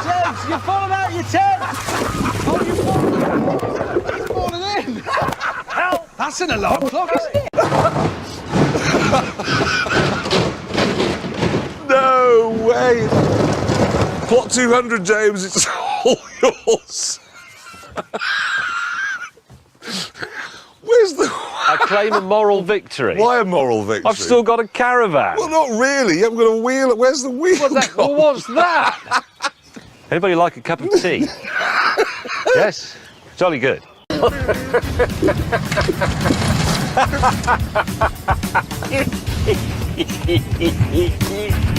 James, you're falling out your tent! Oh, you're falling in! Help! That's an alarm clock, isn't it? No way! Plot 200, James, it's all yours. Where's the... I claim a moral victory. Why a moral victory? I've still got a caravan. Well, not really. You haven't got a wheel. Where's the wheel Well, what's that? Anybody like a cup of tea? Yes? Jolly good.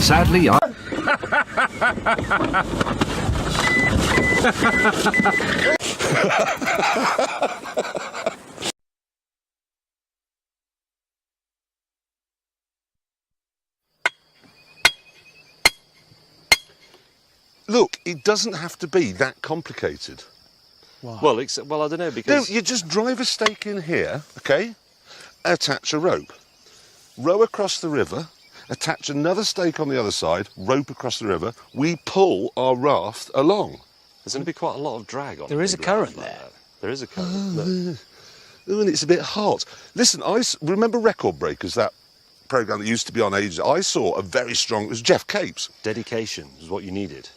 Sadly, Look, it doesn't have to be that complicated. Why? Well, I don't know, because... No, you just drive a stake in here, OK? Attach a rope. Row across the river, attach another stake on the other side, rope across the river. We pull our raft along. There's going to be quite a lot of drag on it. There is a current there. There is a current. Oh, and it's a bit hot. Listen, remember Record Breakers, that programme that used to be on ages? I saw a very strong... It was Jeff Capes. Dedication is what you needed.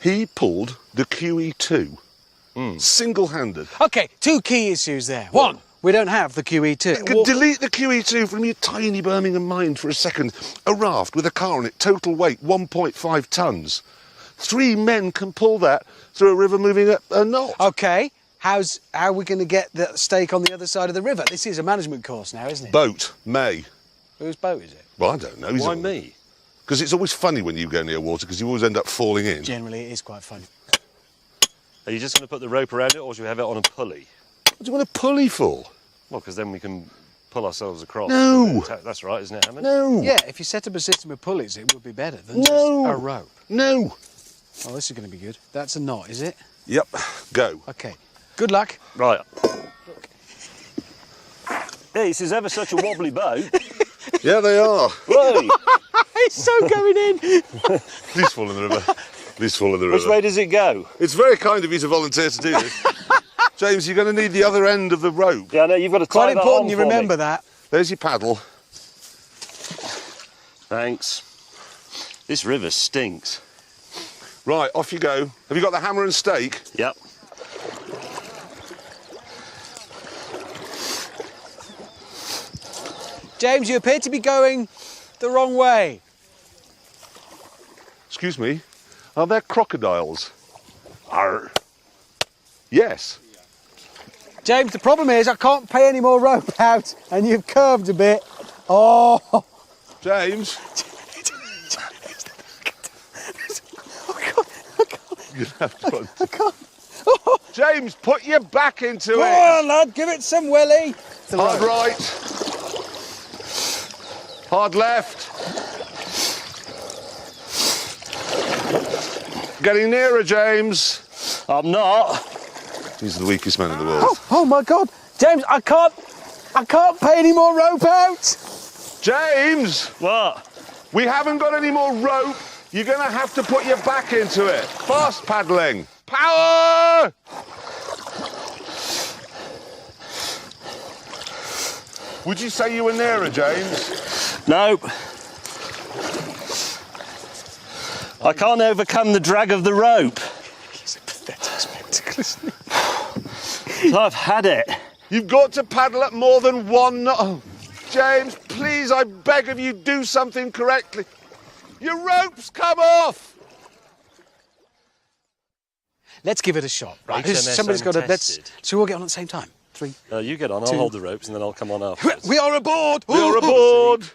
He pulled the QE2, single-handed. OK, two key issues there. One, we don't have the QE2. Delete the QE2 from your tiny Birmingham mind for a second. A raft with a car on it, total weight 1.5 tonnes. 3 men can pull that through a river moving at a knot. OK, how are we going to get the stake on the other side of the river? This is a management course now, isn't it? Boat, May. Whose boat is it? Well, I don't know. Why me? Because it's always funny when you go near water, because you always end up falling in. Generally, it is quite funny. Are you just going to put the rope around it, or should we have it on a pulley? What do you want a pulley for? Well, because then we can pull ourselves across. No. That's right, isn't it, Hammond? No. Yeah, if you set up a system of pulleys, it would be better than No. just a rope. No. Oh, this is going to be good. That's a knot, is it? Yep, go. OK. Good luck. Right. Hey, this is ever such a wobbly boat. Yeah, they are. Whoa! It's so going in. Please fall in the river. Please fall in the river. Which way does it go? It's very kind of you to volunteer to do this. James, you're going to need the other end of the rope. Yeah, no, you've got to tie Quite that important on you for remember me. that. There's your paddle. Thanks. This river stinks. Right, off you go. Have you got the hammer and stake? Yep. James, you appear to be going the wrong way. Excuse me, are there crocodiles? Arr. Yes. James, the problem is I can't pay any more rope out and you've curved a bit. Oh. James. I can't. Oh. James, put your back into Go it. on, lad, give it some willy. Hard right. Hard left. Getting nearer, James. I'm not. He's the weakest man in the world. Oh my God, James, I can't pay any more rope out. James, What? we haven't got any more rope. You're going to have to put your back into it. Fast paddling. Power! Would you say you were nearer, James? Nope. I can't overcome the drag of the rope. He's a pathetic spectacle, isn't he? I've had it. You've got to paddle at more than one knot. Oh, James, please, I beg of you, do something correctly. Your rope's come off. Let's give it a shot, right? HMS Somebody's got to. untested. So we'll get on at the same time. 3. You get on, Two. I'll hold the ropes and then I'll come on afterwards. We are aboard. We are aboard.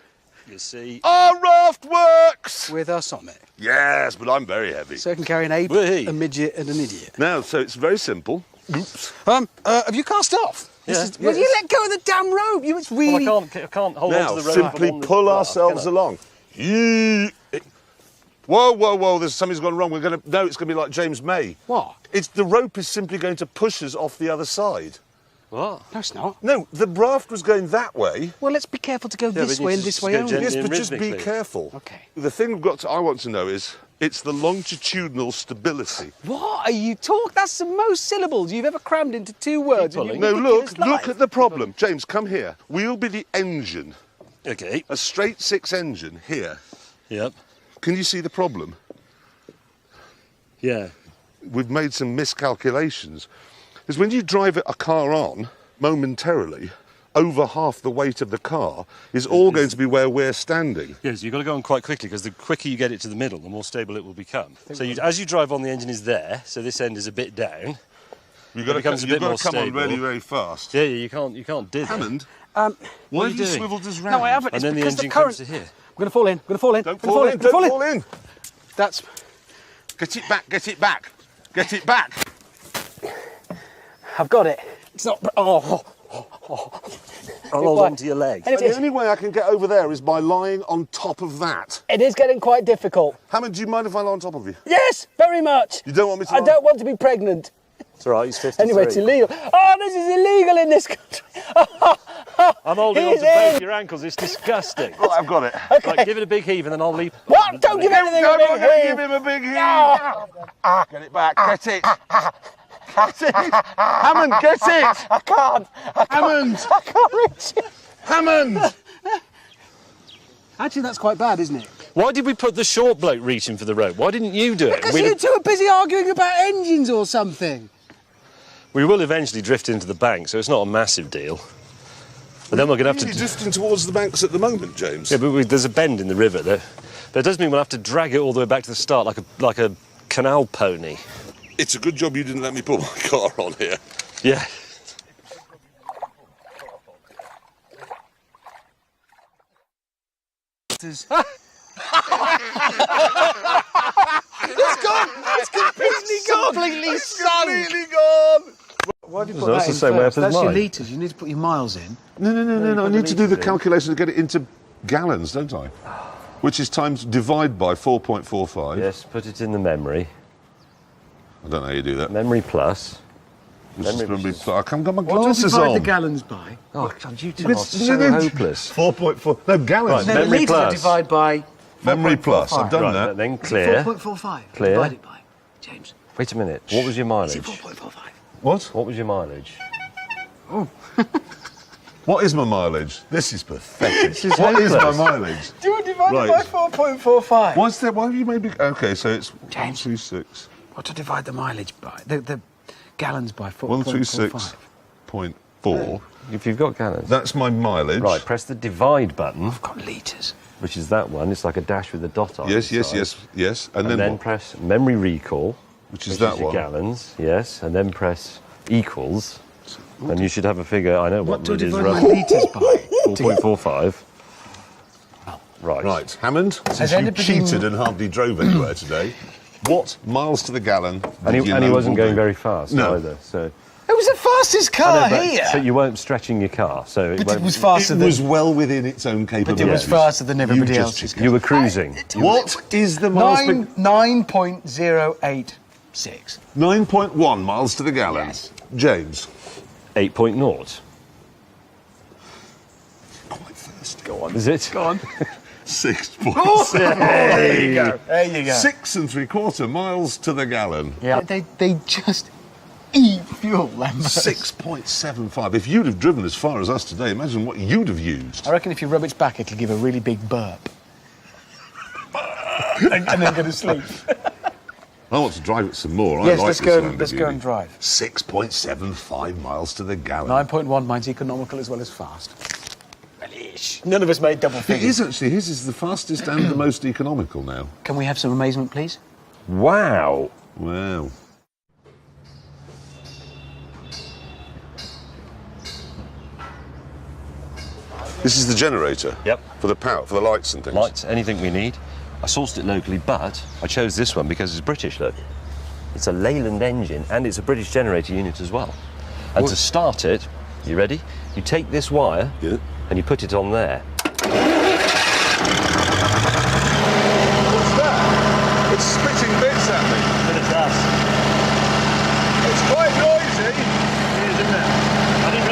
You see. Our raft works. With us on it. Yes, but I'm very heavy. So it can carry an ape, Whee. a midget, and an idiot. Now, so it's very simple. Oops. Have you cast off? Yeah. Well, you let go of the damn rope. It's really. Well, I can't hold Now, on to the rope. simply I'm on the pull raft, ourselves can I? along. Whoa, whoa, whoa, there's something's gone wrong. No, it's going to be like James May. What? The rope is simply going to push us off the other side. What? No, it's not. No, the raft was going that way. Well, let's be careful to go but this you way and just this way go only. gently. Yes, and but just be rhythmically. careful. Okay. The thing I want to know is, it's the longitudinal stability. What are you talking? That's the most syllables you've ever crammed into 2 words. in your pulling. No, ridiculous look life. at the problem. James, come here. We'll be the engine. Okay. A straight 6 engine here. Yep. Can you see the problem? Yeah. We've made some miscalculations. Because when you drive a car on, momentarily, over half the weight of the car is all going to be where we're standing. Yes, you've got to go on quite quickly because the quicker you get it to the middle, the more stable it will become. So as you drive on, the engine is there, so this end is a bit down. You've got to becomes a bit more come on stable. really, very fast. Yeah, you can't do that. Hammond, Um, why are have you you doing? swiveled us round? no, I haven't. And It's then the because engine the current. comes to here. I'm going to fall in. I'm going to fall in. Don't I'm fall gonna in, don't fall fall in. That's. Get it back, get it back. Get it back. I've got it. It's not. Oh. I'll hold on to your leg. And The only way I can get over there is by lying on top of that. it is getting quite difficult. Hammond, do you mind if I lie on top of you? Yes, very much. You don't want me to I lie? don't want to be pregnant. It's all right, he's 53. Anyway, it's illegal. Oh, this is illegal in this country. I'm holding on He's to both in. your ankles, it's disgusting. Right, I've got it. Right, give it a big heave and then I'll leap. What? Don't give anything a I'm big not going to give heave. him a big heave. No. Get it back, get it. Get it. Hammond, get it. I can't. Hammond. I can't reach it. Hammond. Actually, that's quite bad, isn't it? Why did we put the short bloke reaching for the rope? Why didn't you do it? Because you two are busy arguing about engines or something. We will eventually drift into the bank, so it's not a massive deal. But then we're going to have You're to... drifting towards the banks at the moment, James. Yeah, but there's a bend in the river there. But it does mean we'll have to drag it all the way back to the start like a canal pony. It's a good job you didn't let me put my car on here. Yeah. It's gone. It's completely gone. Completely sunk. Completely gone. Why do you put that in first? That's your mine. litres. You need to put your miles in. No. I need to do the litres in. calculation to get it into gallons, don't I? Which is times divide by 4.45. Yes, put it in the memory. I don't know how you do that. Memory plus. This is memory gonna be- plus- I haven't got my What do you glasses divide on. the gallons by? Oh, God, you two It's- are so hopeless. 4.4. No, gallons. Right, No, the Memory litres are plus. divided by Memory plus. I've done Right, that. then clear. 4.45. Clear. Divided by. James. Wait a minute. What was your Is it mileage? 4.45? What? What was your mileage? What is my mileage? This is pathetic. This is What is my hopeless. mileage? Do you divide Right. it by 4.45? What's that? Why have you made me? Okay, so it's James. 126. What to divide the mileage by? The gallons by 4.45. 126.4. If you've got gallons. That's my mileage. Right, press the divide button, I've got litres. which is that one. It's like a dash with a dot on Yes, the yes, side. yes, yes. And, And then what? press memory recall, Which is that your one. gallons, yes, and then press equals, and you should have a figure. I know What what do I it is. divide my Roughly litres by? 4.45. Right. Right, Hammond, since you anybody- cheated and hardly drove anywhere today, what miles to the gallon? And did he, your and he wasn't noble going do? very fast No. either. So, It was the fastest car here. so you weren't stretching your car. So But won't- it was faster It than. was well within its own But capabilities. it was faster than everybody You else's. just- you were cruising. What is the miles per... 9.086. 9.1 miles to the gallon. Yes. James. 8.0. Quite thirsty. Go on. Is it? Go on. 6.7. There you go. There you go. 6 3/4 miles to the gallon. Yeah. They just eat fuel, them. 6.75. If you'd have driven as far as us today, imagine what you'd have used. I reckon if you rub its back, it'll give a really big burp. and then go to sleep. I want to drive it some more. Yes, I like let's this go. Lamborghini. Let's go and drive. 6.75 miles to the gallon. 9.1. Mine's economical as well as fast. Well-ish. None of us made double It figures. is actually. His is the fastest and the most economical now. Can we have some amazement, please? Wow. Wow. This is the generator. Yep. For the power, for the lights and things. Lights, anything we need. I sourced it locally, but I chose this one because it's British, look. It's a Leyland engine and it's a British generator unit as well. And What? to start it, you ready? You take this wire Yeah. and you put it on there. What's that? It's spitting bits at me. Bit of dust. It's quite noisy. It is, isn't it? I didn't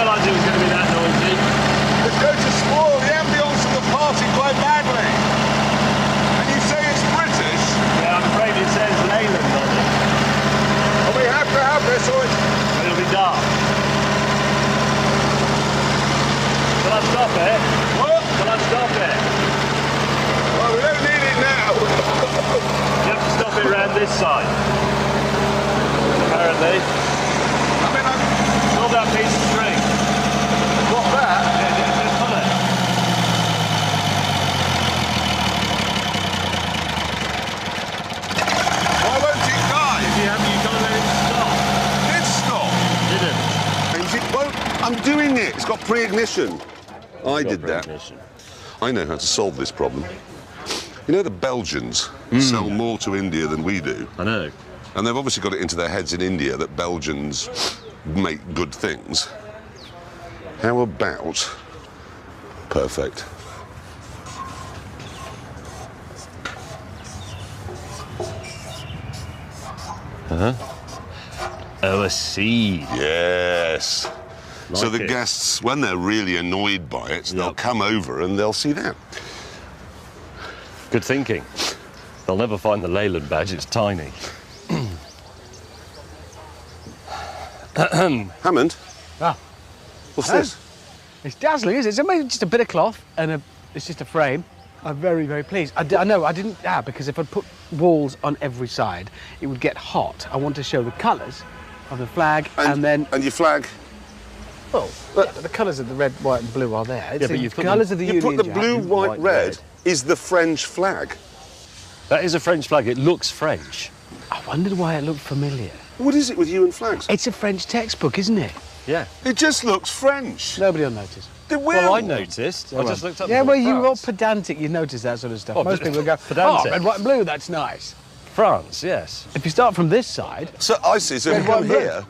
doing it. It's got pre-ignition. I did that. Ignition. I know how to solve this problem. You know the Belgians sell more to India than we do. I know. And they've obviously got it into their heads in India that Belgians make good things. How about... Perfect. Oh, a seed. Yes. So Like the it. guests, when they're really annoyed by it, they'll come over and they'll see that. Good thinking. They'll never find the Leyland badge, it's tiny. Hammond, Ah, what's Hello. this? it's dazzling, isn't it? It's only just a bit of cloth and it's just a frame. I'm very, very pleased. I know, I didn't, because if I put walls on every side, it would get hot. I want to show the colours of the flag and then, And your flag? well, yeah, but the colours of the red, white and blue are there. It's but the you've put colours the- of the You Union put the Jack. blue, white, white, red red. is the French flag. That is a French flag. It looks French. I wondered why it looked familiar. What is it with you and flags? It's a French textbook, isn't it? Yeah. It just looks French. Nobody will notice. It will. Well, I noticed. I just looked up. Yeah, and well, thought, you're all France. pedantic, you notice that sort of stuff. Oh, Most people go, pedantic. oh, red, white and blue, that's nice. France, yes. If you start from this side, So I see. So Red, we come white, blue. here.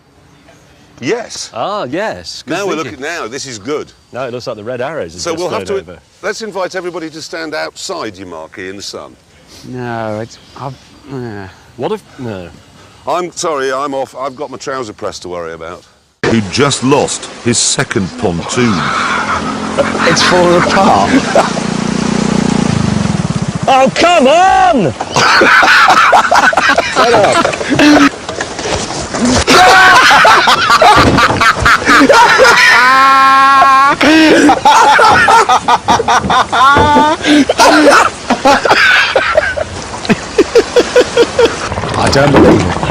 Yes. Ah, yes. Good Now we're thinking. looking. Now this is good. No, it looks like the red arrows are So just we'll have thrown to. over. Let's invite everybody to stand outside your marquee in the sun. no, it's... What if... No. I'm sorry. I'm off. I've got my trouser press to worry about. Who just lost his second pontoon. It's falling apart. Oh, come on! I don't believe it.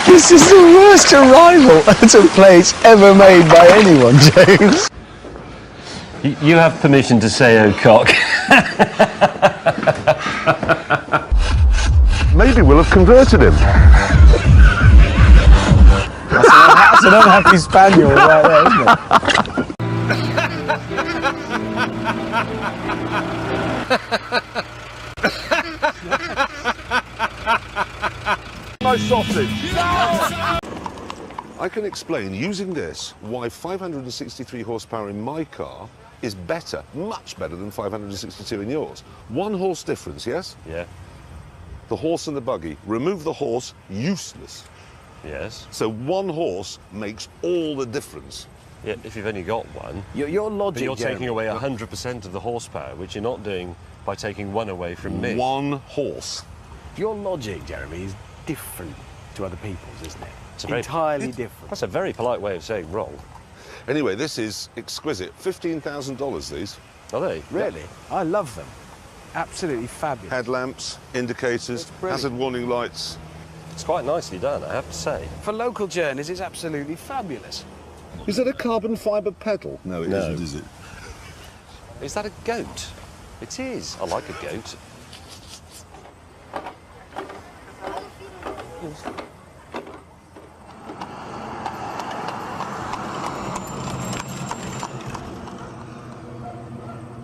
This is the worst arrival at a place ever made by anyone, James. You have permission to say O'Cock. Maybe we'll have converted him. That's an unhappy spaniel right there, isn't it? My sausage. I can explain using this why 563 horsepower in my car is better, much better than 562 in yours. 1 horse difference, yes? Yeah. The horse and the buggy. Remove the horse, useless. Yes. So 1 horse makes all the difference. Yeah, if you've only got one. Your But logic, you're Jeremy, taking away 100% of the horsepower, which you're not doing by taking one away from me. 1 horse. your logic, Jeremy, is different to other people's, isn't it? It's a very- Entirely different. That's a very polite way of saying wrong. Anyway, this is exquisite. $15,000 these. Are they? Really? I love them. Absolutely fabulous. Headlamps, indicators, brilliant. hazard warning lights. It's quite nicely done, I have to say. For local journeys, it's absolutely fabulous. Is that a carbon fibre pedal? No, it No. isn't, is it? Is that a goat? It is. I like a goat.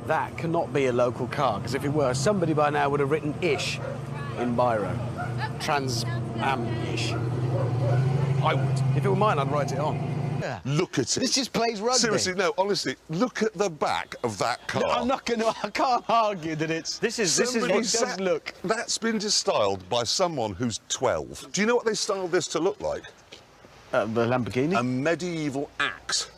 That cannot be a local car, because if it were, somebody by now would have written ish in biro. Trans am ish. I would. If it were mine, I'd write it on. Yeah. Look at it. This just plays rugby. Seriously, no, honestly, look at the back of that car. No, I'm not going to. I can't argue that it's. This is Somebody what does sat- look. That's been just styled by someone who's 12. Do you know what they styled this to look like? The Lamborghini? A medieval axe.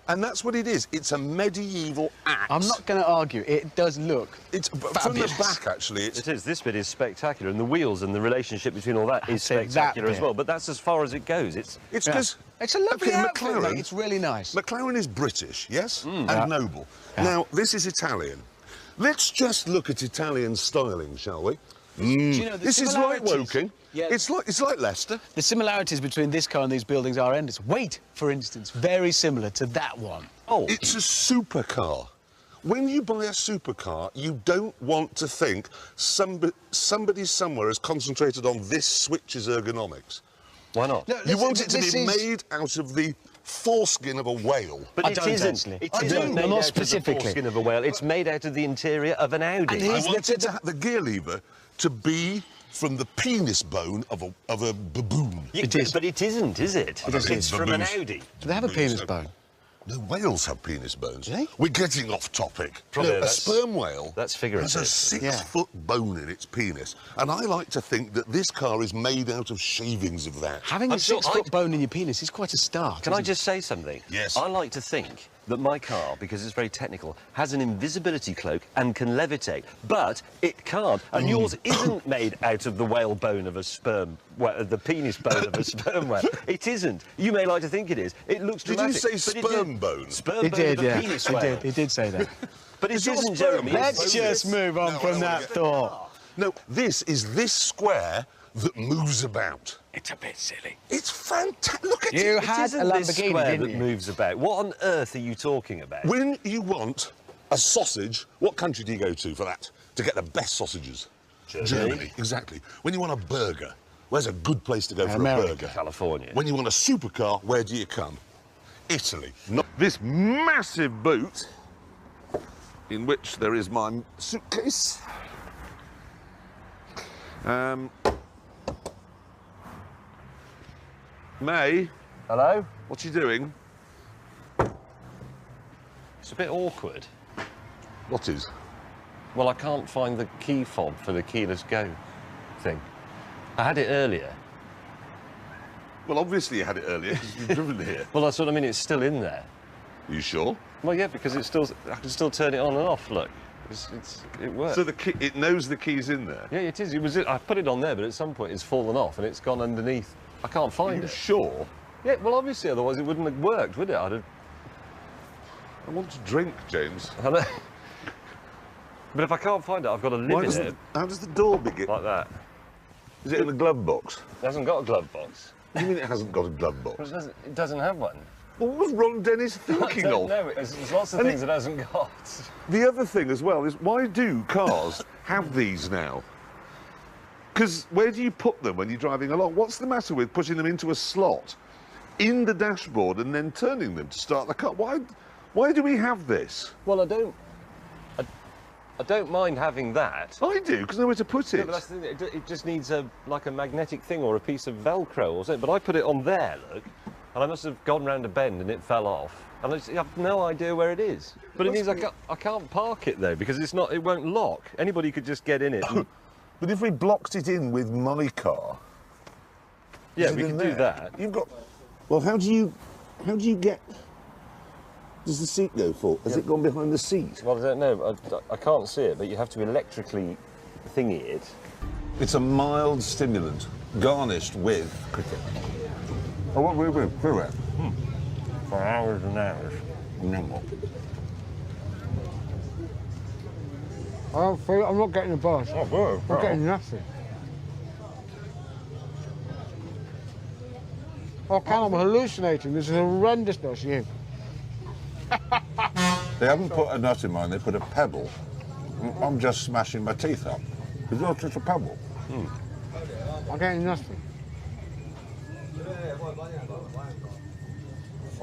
And that's what it is. It's a medieval axe. I'm not going to argue. It does look. It's from the fabulous. back, actually. It's It is. This bit is spectacular, and the wheels and the relationship between all that is say that spectacular as bit. well. But that's as far as it goes. It's because It's a lovely okay, outfit, McLaren. mate. It's really nice. McLaren is British, yes, and Yeah. noble. Yeah. Now this is Italian. Let's just look at Italian styling, shall we? Do you know, the This is like similarities- Woking. Yeah. It's like Leicester. The similarities between this car and these buildings are endless. Weight, for instance, very similar to that one. oh, It's a supercar. When you buy a supercar, you don't want to think somebody somewhere has concentrated on this switch's ergonomics. why not? No, You listen, want it to this be is- made out of the foreskin of a whale. But I it don't isn't. actually. It I isn't don't. made Not out specifically. of the foreskin of a whale. It's made out of the interior of an Audi. And I here's wanted the gear lever to be from the penis bone of a baboon. It is. But it isn't, is it? I don't think It's from an baboons- Audi. Do they have a baboons penis have- bone? No, whales have penis bones. Do they? We're getting off topic. Probably No, a that's- sperm whale that's figurative. has a 6-foot bone in its penis. And I like to think that this car is made out of shavings of that. Having I'm a sure 6-foot bone in your penis is quite a start. Can I isn't just say something? Yes. I like to think that my car, because it's very technical, has an invisibility cloak and can levitate, but it can't. And yours isn't made out of the whale bone of a sperm, well, the penis bone of a sperm whale. It isn't. You may like to think it is. It looks Did dramatic. you say but it sperm did- bone? Sperm it? bone It did, of a yeah. penis It whale. did. It did say that. But it Is your isn't, sperm Jeremy. bone It's Let's boneless? just move on No, I from don't that wanna get- thought. No, this is this square that moves about. It's a bit silly. It's fantastic. Look at You it. had isn't a this Lamborghini, square didn't that you? moves about. What on earth are you talking about? When you want a sausage, what country do you go to for that? To get the best sausages? Germany. Exactly. When you want a burger, where's a good place to go for America. a burger? California. When you want a supercar, where do you come? Italy. Not this massive boot, in which there is my suitcase. May, Hello? what are you doing? It's a bit awkward. What is? Well, I can't find the key fob for the keyless go thing. I had it earlier. Well, obviously you had it earlier because you've driven here. Well, that's what I mean. It's still in there. Are you sure? Well, yeah, because it's still. I can still turn it on and off. Look, it works. So the key, it knows the key's in there. Yeah, it is. It was. I put it on there, but at some point it's fallen off and it's gone underneath. I can't Are find you it. sure? Yeah. Well, obviously, otherwise it wouldn't have worked, would it? I'd have. I want to drink, James. I know. But if I can't find it, I've got to live in it How does the door begin? like that. Is it in a glove box? It hasn't got a glove box. What do you mean it hasn't got a glove box? Well, it doesn't have one. Well, what was Ron Dennis I thinking don't of? know. There's lots of And things it hasn't got. The other thing as well is why do cars have these now? Because where do you put them when you're driving along? What's the matter with putting them into a slot in the dashboard and then turning them to start the car? Why do we have this? Well, I don't mind having that. I do, because nowhere to put Yeah, it. but that's the thing. It just needs like a magnetic thing or a piece of Velcro or something. But I put it on there, look, and I must have gone round a bend and it fell off. And I have no idea where it is. But it means I can't park it though because it's not. It won't lock. Anybody could just get in it. And, But if we blocked it in with my car, yeah, is it we in can there? do that. You've got. Well, how do you get? Does the seat go for? Has it gone behind the seat? Well, I don't know. I can't see it, but you have to electrically thingy it. It's a mild stimulant, garnished with cricket. Oh, what we through it? For hours and hours. I'm not getting a buzz. Oh, good. I'm getting nothing. Oh, Cal, I'm hallucinating. This is horrendousness, you. They haven't put a nut in mine, they put a pebble. I'm just smashing my teeth up. It's not just a pebble. I'm getting nothing.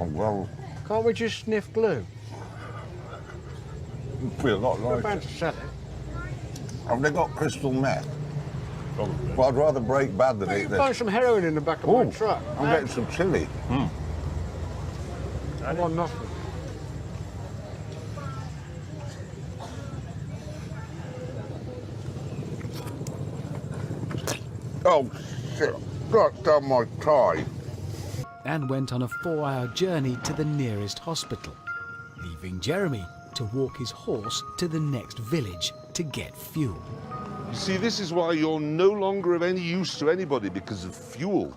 Oh, well, Can't we just sniff glue? I feel a lot We're like about it. to sell it. Have they got crystal meth? Probably. Well, I'd rather break bad than You eat can this. find some heroin in the back of my Oh, truck. I'm getting some chili. I want nothing. Oh, shit. Got down my tie. and went on a 4-hour journey to the nearest hospital, leaving Jeremy to walk his horse to the next village to get fuel. You see, this is why you're no longer of any use to anybody, because of fuel.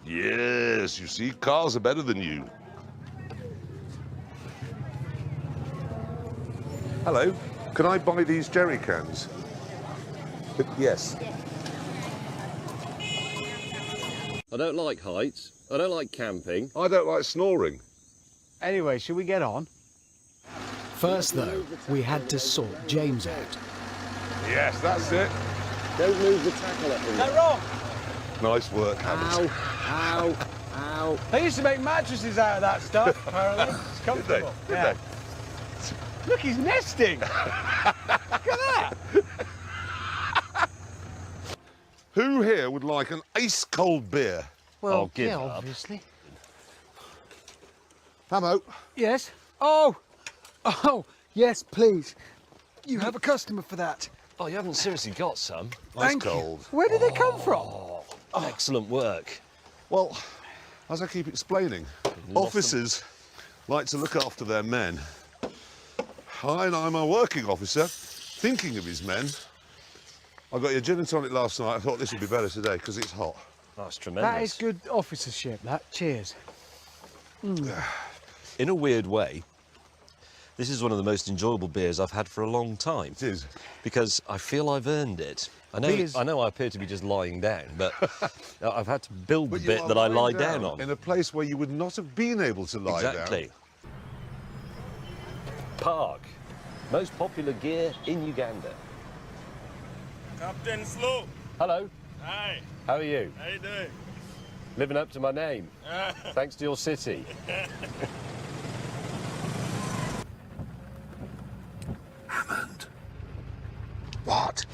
Yes, you see, cars are better than you. Hello, can I buy these jerry cans? Yes. I don't like heights. I don't like camping. I don't like snoring. Anyway, should we get on? First, though, we had to sort James out. Yes, that's it. Don't move the tackle at them. wrong. Nice work, Hamilton. Ow, Ow. They used to make mattresses out of that stuff, apparently. It's comfortable. Did Yeah. they? Look, he's nesting. Look at that. Who here would like an ice cold beer? Well, I'll give yeah, up. obviously. Hamo. Yes. Oh, yes, please. You have a customer for that. Oh, you haven't seriously got some? Ice Thank you. cold. Where did they come from? Excellent work. Well, as I keep explaining, officers like to look after their men. And I'm a working officer, thinking of his men. I got your gin and tonic last night. I thought this would be better today because it's hot. That's tremendous. That is good officership, that. Cheers. In a weird way, this is one of the most enjoyable beers I've had for a long time. It is. Because I feel I've earned it. I know I appear to be just lying down, but I've had to build the But bit you are that I lie lying down on. in a place where you would not have been able to lie Exactly. Park. Most popular gear in Uganda. Captain Slow. Hello. Hi. How are you? How you doing? Living up to my name. Thanks to your city. Hammond. What?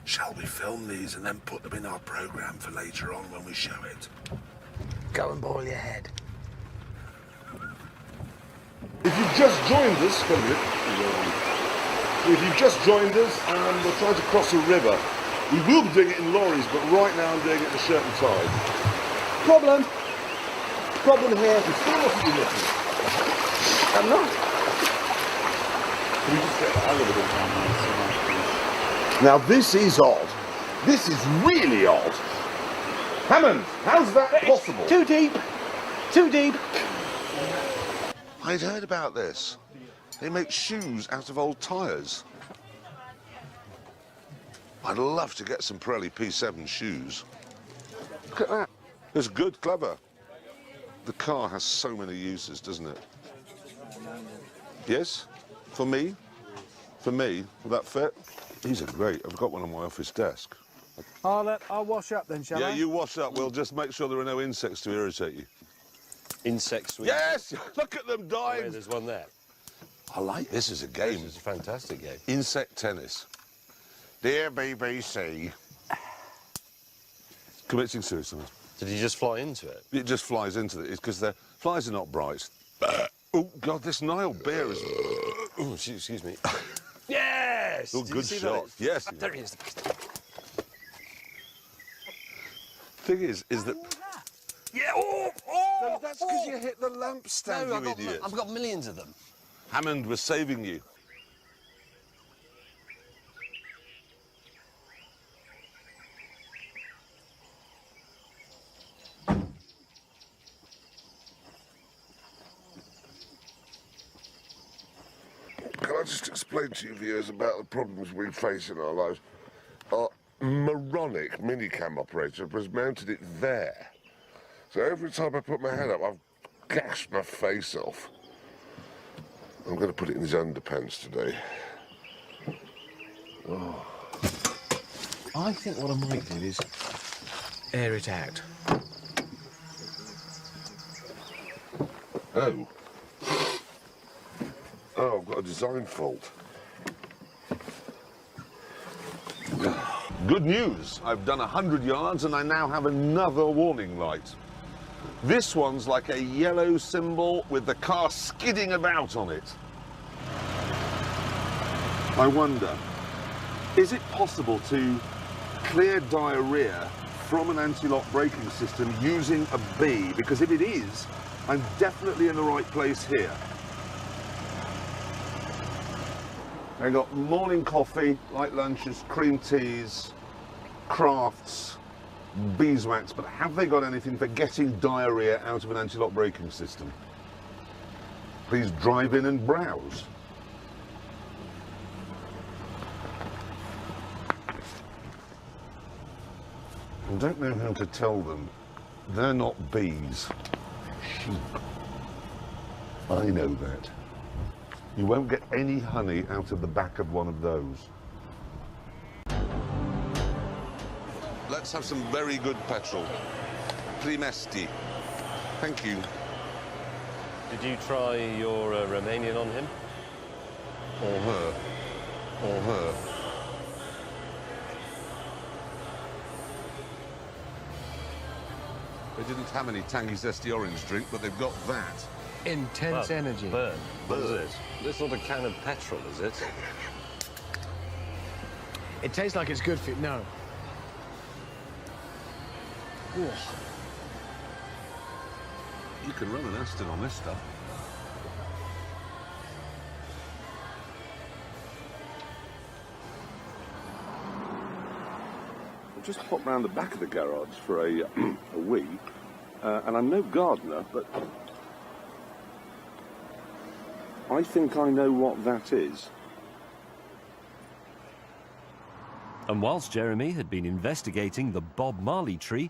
Shall we film these and then put them in our programme for later on when we show it? Go and boil your head. If you've just joined us, if you've just joined us and we're trying to cross a river, we will be doing it in lorries, but right now I'm doing it at a certain tide. Problem here. You still mustn't be looking. I'm not. Can we just get that a little bit down? Now this is odd. This is really odd. Hammond, how's that possible? Too deep. Too deep. I'd heard about this. They make shoes out of old tyres. I'd love to get some Pirelli P7 shoes. Look at that. It's good, clever. The car has so many uses, doesn't it? Yes? For me? For me? Will that fit? These are great. I've got one on my office desk. I'll wash up then, shall I? Yeah, you wash up. We'll just make sure there are no insects to irritate you. Insects. Yes! Look at them Oh, dying! yeah, there's one there. I like this as a game. This is a fantastic game. Insect tennis. Dear BBC. Committing suicide. Did he just fly into it? It just flies into it. It's because the flies are not bright. Oh, God, this Nile beer is... Oh, excuse me. Yes! Oh, Did you good see shot. that? Yes. There he is. Thing is that... Yeah! Oh! No, that's because you hit the lamp stand, No, you idiot. I've got millions of them. Hammond was saving you. Can I just explain to you viewers about the problems we face in our lives? Our moronic minicam operator has mounted it there. So every time I put my head up, I've gashed my face off. I'm going to put it in his underpants today. Oh. I think what I might do is air it out. Oh. Oh, I've got a design fault. Good news. I've done 100 yards and I now have another warning light. This one's like a yellow symbol with the car skidding about on it. I wonder, is it possible to clear diarrhea from an anti-lock braking system using a B? Because if it is, I'm definitely in the right place here. I got morning coffee, light lunches, cream teas, crafts, beeswax, but have they got anything for getting diarrhea out of an anti-lock braking system? Please drive in and browse. I don't know how to tell them. They're not bees, they're sheep. I know that. You won't get any honey out of the back of one of those. Let's have some very good petrol. Primesti. Thank you. Did you try your Romanian on him? Or her. Or her. They didn't have any tangy, zesty orange drink, but they've got that. Intense energy. Burn. What is this? This not a can of petrol, is it? It tastes like it's good for you. No. Ooh. You can run an Aston on this stuff. I've just popped round the back of the garage for a wee, and I'm no gardener, but I think I know what that is. And whilst Jeremy had been investigating the Bob Marley tree,